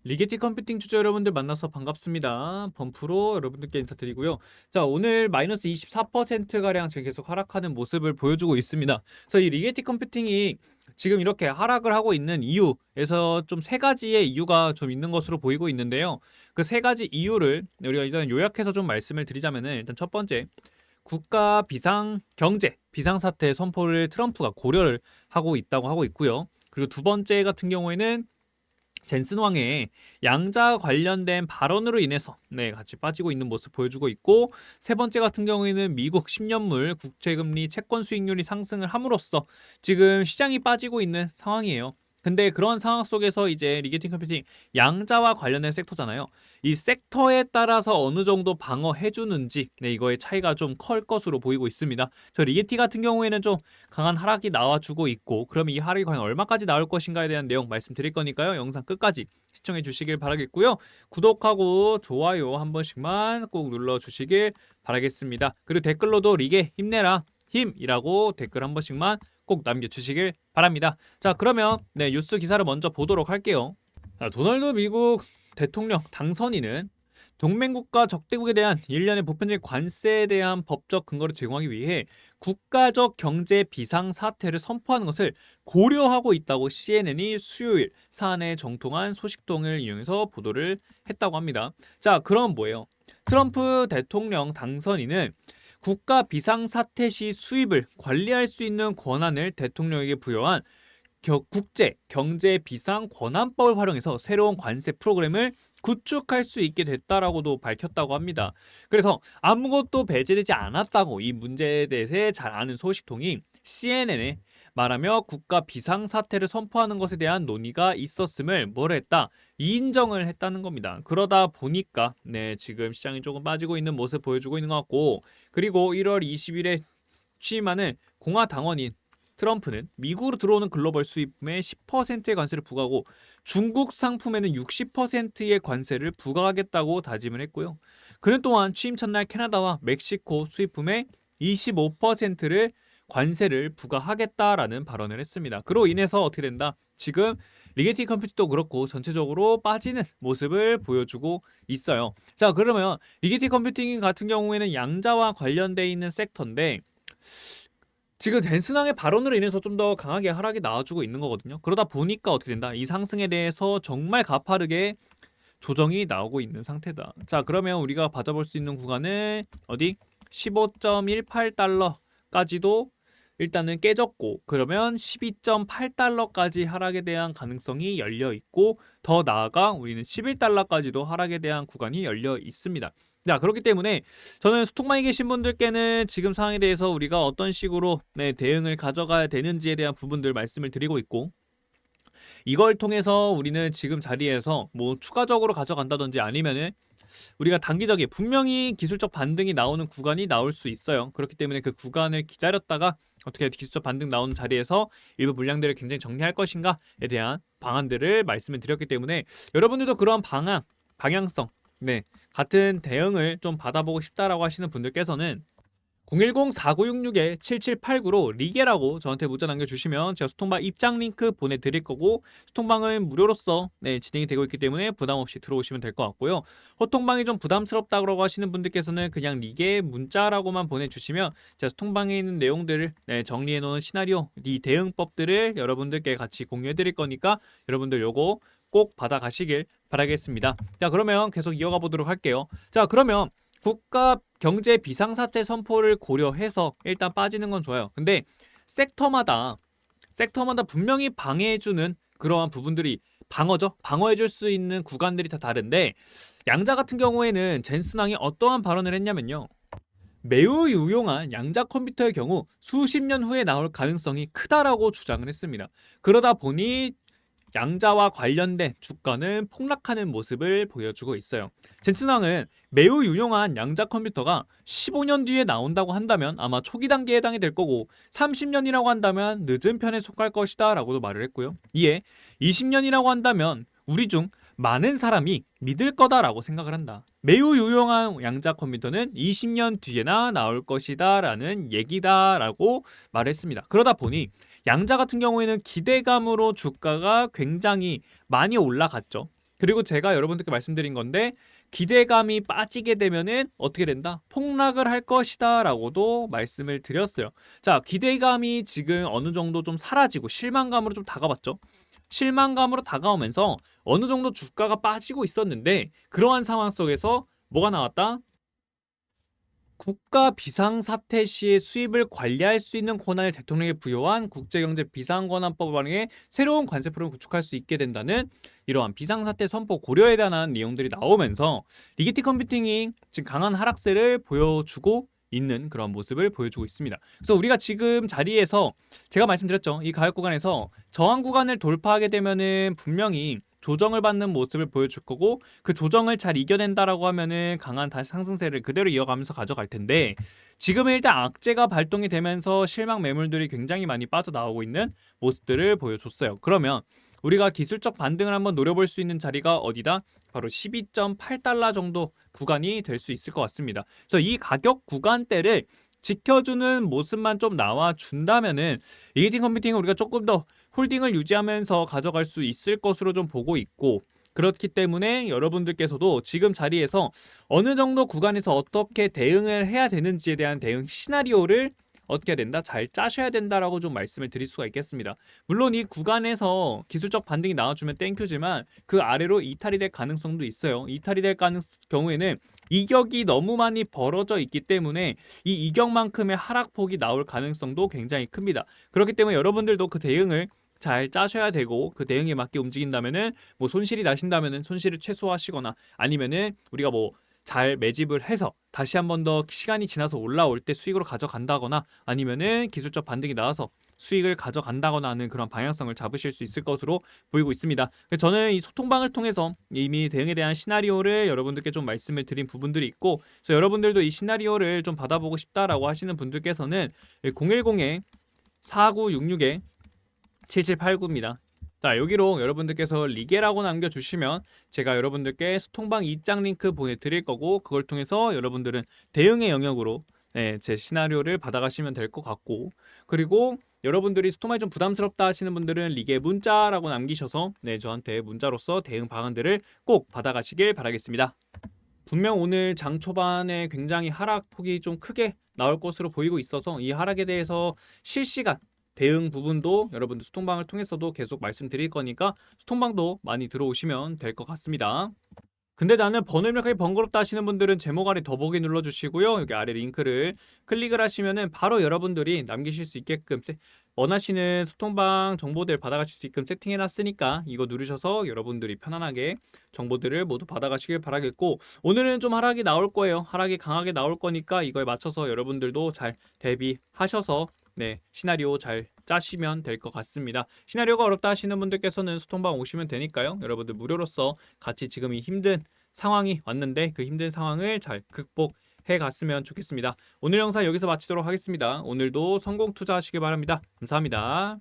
리게티 컴퓨팅 투자 여러분들 만나서 반갑습니다. 범프로 여러분들께 인사드리고요. 자, 오늘 마이너스 24%가량 지금 계속 하락하는 모습을 보여주고 있습니다. 그래서 이 리게티 컴퓨팅이 지금 이렇게 하락을 하고 있는 이유에서 좀 세 가지의 이유가 좀 있는 것으로 보이고 있는데요. 그 세 가지 이유를 우리가 일단 요약해서 좀 말씀을 드리자면은, 일단 첫 번째, 국가 비상 경제 비상사태 선포를 트럼프가 고려를 하고 있다고 하고 있고요. 그리고 두 번째 같은 경우에는 젠슨 왕의 양자 관련된 발언으로 인해서 같이 빠지고 있는 모습 보여주고 있고, 세 번째 같은 경우에는 미국 10년물 국채금리 채권 수익률이 상승을 함으로써 지금 시장이 빠지고 있는 상황이에요. 근데 그런 상황 속에서 이제 리게팅 컴퓨팅 양자와 관련된 섹터잖아요. 이 섹터에 따라서 어느 정도 방어해 주는지 이거의 차이가 좀 클 것으로 보이고 있습니다. 저 리게티 같은 경우에는 좀 강한 하락이 나와주고 있고, 그럼 이 하락이 과연 얼마까지 나올 것인가에 대한 내용 말씀드릴 거니까요. 영상 끝까지 시청해 주시길 바라겠고요. 구독하고 좋아요 한 번씩만 꼭 눌러주시길 바라겠습니다. 그리고 댓글로도 리게 힘내라 힘이라고 댓글 한 번씩만 꼭 남겨주시길 바랍니다. 자, 그러면 뉴스 기사를 먼저 보도록 할게요. 자, 도널드 미국 대통령 당선인은 동맹국가 적대국에 대한 일련의 보편적인 관세에 대한 법적 근거를 제공하기 위해 국가적 경제 비상 사태를 선포하는 것을 고려하고 있다고 CNN이 수요일 사안에 정통한 소식통을 이용해서 보도를 했다고 합니다. 자, 그럼 뭐예요? 트럼프 대통령 당선인은 국가 비상 사태 시 수입을 관리할 수 있는 권한을 대통령에게 부여한 국제 경제 비상 권한법을 활용해서 새로운 관세 프로그램을 구축할 수 있게 됐다라고도 밝혔다고 합니다. 그래서 아무것도 배제되지 않았다고 이 문제에 대해 잘 아는 소식통이 CNN에 말하며 국가 비상사태를 선포하는 것에 대한 논의가 있었음을 뭘 했다? 인정을 했다는 겁니다. 그러다 보니까 지금 시장이 조금 빠지고 있는 모습 보여주고 있는 것 같고, 그리고 1월 20일에 취임하는 공화당원인 트럼프는 미국으로 들어오는 글로벌 수입품에 10%의 관세를 부과하고 중국 상품에는 60%의 관세를 부과하겠다고 다짐을 했고요. 그는 또한 취임 첫날 캐나다와 멕시코 수입품에 25%를 관세를 부과하겠다라는 발언을 했습니다. 그로 인해서 어떻게 된다? 지금 리게티 컴퓨터도 그렇고 전체적으로 빠지는 모습을 보여주고 있어요. 자, 그러면 리게티 컴퓨팅 같은 경우에는 양자와 관련돼 있는 섹터인데, 지금 댄스낭의 발언으로 인해서 좀 더 강하게 하락이 나와주고 있는 거거든요. 그러다 보니까 어떻게 된다? 이 상승에 대해서 정말 가파르게 조정이 나오고 있는 상태다. 자, 그러면 우리가 받아볼 수 있는 구간은 어디? 15.18달러까지도 일단은 깨졌고, 그러면 12.8달러까지 하락에 대한 가능성이 열려 있고, 더 나아가 우리는 11달러까지도 하락에 대한 구간이 열려 있습니다. 자, 그렇기 때문에 저는 소통방에 계신 분들께는 지금 상황에 대해서 우리가 어떤 식으로 대응을 가져가야 되는지에 대한 부분들 말씀을 드리고 있고, 이걸 통해서 우리는 지금 자리에서 뭐 추가적으로 가져간다든지 아니면은 우리가 단기적인 분명히 기술적 반등이 나오는 구간이 나올 수 있어요. 그렇기 때문에 그 구간을 기다렸다가 어떻게 기술적 반등 나오는 자리에서 일부 물량들을 굉장히 정리할 것인가에 대한 방안들을 말씀을 드렸기 때문에, 여러분들도 그런 방향성 같은 대응을 좀 받아보고 싶다라고 하시는 분들께서는 010-4966-7789로 리게라고 저한테 문자 남겨주시면 제가 소통방 입장 링크 보내드릴 거고, 소통방은 무료로서 진행이 되고 있기 때문에 부담없이 들어오시면 될 것 같고요. 소통방이 좀 부담스럽다고 하시는 분들께서는 그냥 리게 문자라고만 보내주시면 제가 소통방에 있는 내용들을 정리해놓은 시나리오, 이 대응법들을 여러분들께 같이 공유해드릴 거니까 여러분들 요거 꼭 받아가시길 바라겠습니다. 자, 그러면 계속 이어가 보도록 할게요. 자, 그러면 국가 경제 비상사태 선포를 고려해서 일단 빠지는 건 좋아요. 근데 섹터마다 분명히 방해해주는 그러한 부분들이 방어해줄 수 있는 구간들이 다 다른데, 양자 같은 경우에는 젠슨왕이 어떠한 발언을 했냐면요. 매우 유용한 양자 컴퓨터의 경우 수십 년 후에 나올 가능성이 크다라고 주장을 했습니다. 그러다 보니 양자와 관련된 주가는 폭락하는 모습을 보여주고 있어요. 젠슨왕은 매우 유용한 양자 컴퓨터가 15년 뒤에 나온다고 한다면 아마 초기 단계에 해당이 될 거고, 30년이라고 한다면 늦은 편에 속할 것이다 라고도 말을 했고요. 이에 20년이라고 한다면 우리 중 많은 사람이 믿을 거다라고 생각을 한다. 매우 유용한 양자 컴퓨터는 20년 뒤에나 나올 것이다 라는 얘기다라고 말했습니다. 그러다 보니 양자 같은 경우에는 기대감으로 주가가 굉장히 많이 올라갔죠. 그리고 제가 여러분들께 말씀드린 건데 기대감이 빠지게 되면은 어떻게 된다? 폭락을 할 것이다 라고도 말씀을 드렸어요. 자, 기대감이 지금 어느 정도 좀 사라지고 실망감으로 좀 다가왔죠. 실망감으로 다가오면서 어느 정도 주가가 빠지고 있었는데 그러한 상황 속에서 뭐가 나왔다? 국가 비상사태 시의 수입을 관리할 수 있는 권한을 대통령에 부여한 국제경제 비상권한법 발행에 새로운 관세법을 구축할 수 있게 된다는 이러한 비상사태 선포 고려에 대한 내용들이 나오면서 리게티 컴퓨팅이 지금 강한 하락세를 보여주고 있는 그런 모습을 보여주고 있습니다. 그래서 우리가 지금 자리에서 제가 말씀드렸죠. 이 가격 구간에서 저항 구간을 돌파하게 되면은 분명히 조정을 받는 모습을 보여줄 거고 그 조정을 잘 이겨낸다라고 하면은 강한 다시 상승세를 그대로 이어가면서 가져갈 텐데 지금은 일단 악재가 발동이 되면서 실망 매물들이 굉장히 많이 빠져나오고 있는 모습들을 보여줬어요. 그러면 우리가 기술적 반등을 한번 노려볼 수 있는 자리가 어디다? 바로 12.8달러 정도 구간이 될 수 있을 것 같습니다. 그래서 이 가격 구간대를 지켜주는 모습만 좀 나와준다면은 리게이팅 컴퓨팅은 우리가 조금 더 홀딩을 유지하면서 가져갈 수 있을 것으로 좀 보고 있고 그렇기 때문에 여러분들께서도 지금 자리에서 어느 정도 구간에서 어떻게 대응을 해야 되는지에 대한 대응 시나리오를 어떻게 해야 된다? 잘 짜셔야 된다라고 좀 말씀을 드릴 수가 있겠습니다. 물론 이 구간에서 기술적 반등이 나와주면 땡큐지만 그 아래로 이탈이 될 가능성도 있어요. 이탈이 될 경우에는 이격이 너무 많이 벌어져 있기 때문에 이 이격만큼의 하락폭이 나올 가능성도 굉장히 큽니다. 그렇기 때문에 여러분들도 그 대응을 잘 짜셔야 되고 그 대응에 맞게 움직인다면은 뭐 손실이 나신다면은 손실을 최소화하시거나 아니면은 우리가 뭐 잘 매집을 해서 다시 한 번 더 시간이 지나서 올라올 때 수익으로 가져간다거나 아니면은 기술적 반등이 나와서 수익을 가져간다거나 하는 그런 방향성을 잡으실 수 있을 것으로 보이고 있습니다. 저는 이 소통방을 통해서 이미 대응에 대한 시나리오를 여러분들께 좀 말씀을 드린 부분들이 있고 그래서 여러분들도 이 시나리오를 좀 받아보고 싶다라고 하시는 분들께서는 010에 4966에 7789입니다. 자, 여기로 여러분들께서 리게라고 남겨주시면 제가 여러분들께 소통방 입장 링크 보내드릴 거고 그걸 통해서 여러분들은 대응의 영역으로 제 시나리오를 받아가시면 될 것 같고 그리고 여러분들이 소통방이 좀 부담스럽다 하시는 분들은 리게 문자라고 남기셔서 저한테 문자로서 대응 방안들을 꼭 받아가시길 바라겠습니다. 분명 오늘 장 초반에 굉장히 하락폭이 좀 크게 나올 것으로 보이고 있어서 이 하락에 대해서 실시간 대응 부분도 여러분들 소통방을 통해서도 계속 말씀드릴 거니까 소통방도 많이 들어오시면 될 것 같습니다. 근데 나는 번호 입력하기 번거롭다 하시는 분들은 제목 아래 더보기 눌러주시고요. 여기 아래 링크를 클릭을 하시면은 바로 여러분들이 남기실 수 있게끔 원하시는 소통방 정보들 받아가실 수 있게끔 세팅해놨으니까 이거 누르셔서 여러분들이 편안하게 정보들을 모두 받아가시길 바라겠고 오늘은 좀 하락이 나올 거예요. 하락이 강하게 나올 거니까 이거에 맞춰서 여러분들도 잘 대비하셔서 시나리오 잘 짜시면 될 것 같습니다. 시나리오가 어렵다 하시는 분들께서는 소통방 오시면 되니까요. 여러분들 무료로서 같이 지금 이 힘든 상황이 왔는데 그 힘든 상황을 잘 극복해 갔으면 좋겠습니다. 오늘 영상 여기서 마치도록 하겠습니다. 오늘도 성공 투자하시길 바랍니다. 감사합니다.